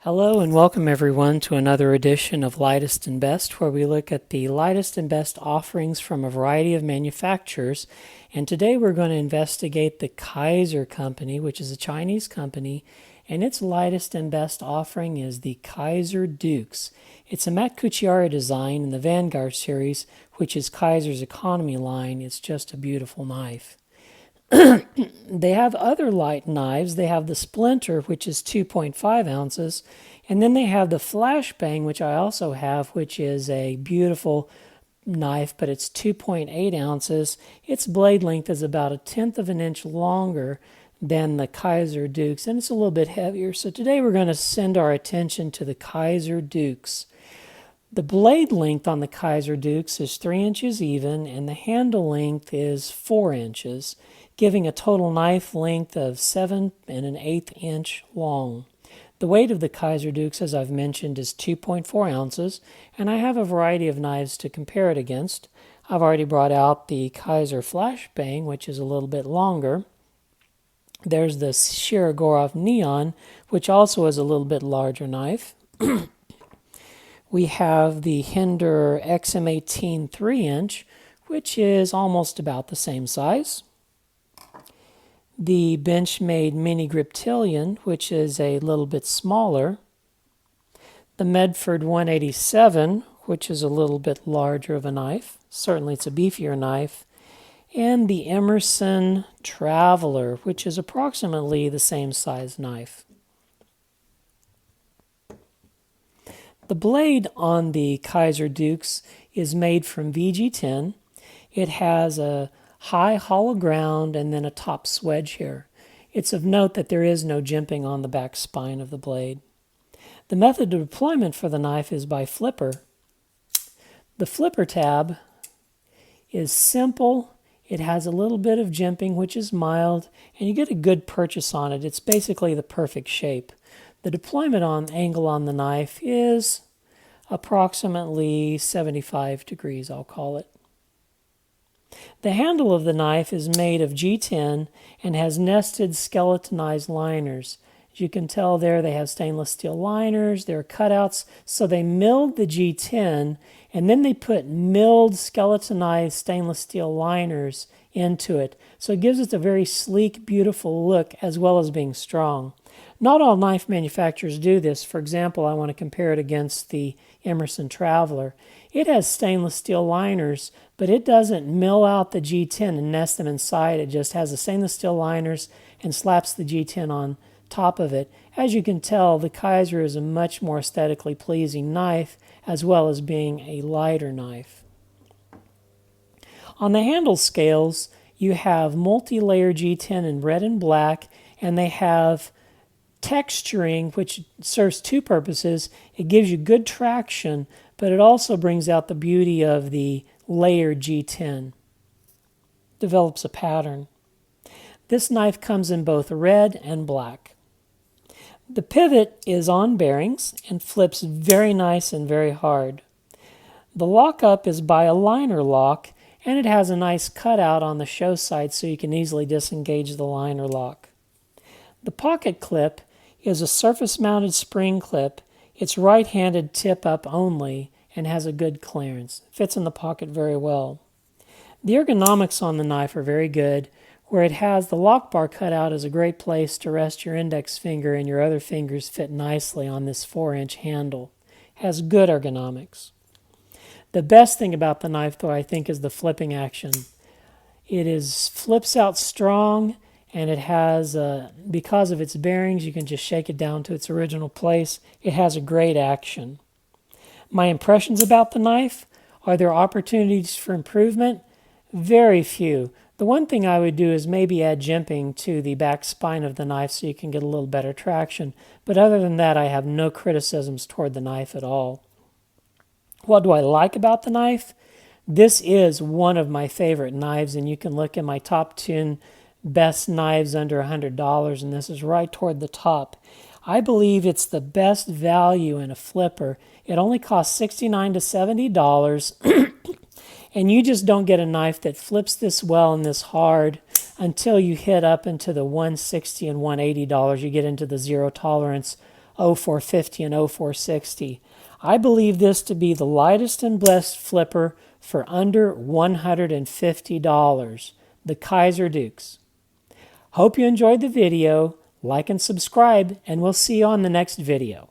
Hello and welcome everyone to another edition of Lightest and Best, where we look at the lightest and best offerings from a variety of manufacturers. And today we're going to investigate the Kizer company, which is a Chinese company, and its lightest and best offering is the Kizer Dukes. It's a Matt Cucciara design in the Vanguard series, which is Kizer's economy line. It's just a beautiful knife. They have other light knives. They have the Splinter, which is 2.5 ounces, and then they have the Flashbang, which I also have, which is a beautiful knife, but it's 2.8 ounces. Its blade length is about a tenth of an inch longer than the Kizer Dukes, and it's a little bit heavier. So today we're going to send our attention to the Kizer Dukes. The blade length on the Kizer Dukes is 3 inches even, and the handle length is 4 inches, giving a total knife length of 7 1/8 inch long. The weight of the Kizer Dukes, as I've mentioned, is 2.4 ounces, and I have a variety of knives to compare it against. I've already brought out the Kizer Flashbang, which is a little bit longer. There's the Shirogorov Neon, which also is a little bit larger knife. We have the Hinder XM18 3-inch, which is almost about the same size. The Benchmade Mini Griptilian, which is a little bit smaller. The Medford 187, which is a little bit larger of a knife. Certainly it's a beefier knife. And the Emerson Traveler, which is approximately the same size knife. The blade on the Kizer Dukes is made from VG10. It has a high hollow ground and then a top swedge here. It's of note that there is no jimping on the back spine of the blade. The method of deployment for the knife is by flipper. The flipper tab is simple. It has a little bit of jimping, which is mild, and you get a good purchase on it. It's basically the perfect shape. The deployment angle on the knife is approximately 75 degrees, I'll call it. The handle of the knife is made of G10 and has nested skeletonized liners. As you can tell there, they have stainless steel liners. There are cutouts. So they milled the G10 and then they put milled skeletonized stainless steel liners into it. So it gives it a very sleek, beautiful look as well as being strong. Not all knife manufacturers do this. For example, I want to compare it against the Emerson Traveler. It has stainless steel liners, but it doesn't mill out the G10 and nest them inside. It just has the stainless steel liners and slaps the G10 on top of it. As you can tell, the Kizer is a much more aesthetically pleasing knife, as well as being a lighter knife. On the handle scales, you have multi-layer G10 in red and black, and they have texturing, which serves two purposes. It gives you good traction, but it also brings out the beauty of the layered G10. Develops a pattern. This knife comes in both red and black. The pivot is on bearings and flips very nice and very hard. The lockup is by a liner lock, and it has a nice cutout on the show side so you can easily disengage the liner lock. The pocket clip is a surface-mounted spring clip. It's right-handed tip-up only and has a good clearance. Fits in the pocket very well. The ergonomics on the knife are very good. Where it has the lock bar cut out is a great place to rest your index finger, and your other fingers fit nicely on this 4-inch handle. Has good ergonomics. The best thing about the knife, though, I think, is the flipping action. It flips out strong, and it has, because of its bearings, you can just shake it down to its original place. It has a great action. My impressions about the knife: are there opportunities for improvement? Very few. The one thing I would do is maybe add jimping to the back spine of the knife so you can get a little better traction. But other than that, I have no criticisms toward the knife at all. What do I like about the knife? This is one of my favorite knives, and you can look at my top 10 best knives under $100, and this is right toward the top. I believe it's the best value in a flipper. It only costs $69 to $70. And you just don't get a knife that flips this well and this hard until you hit up into the $160 and $180. You get into the zero tolerance 0450 and 0460. I believe this to be the lightest and best flipper for under $150, the Kizer Dukes. Hope you enjoyed the video. Like and subscribe, and we'll see you on the next video.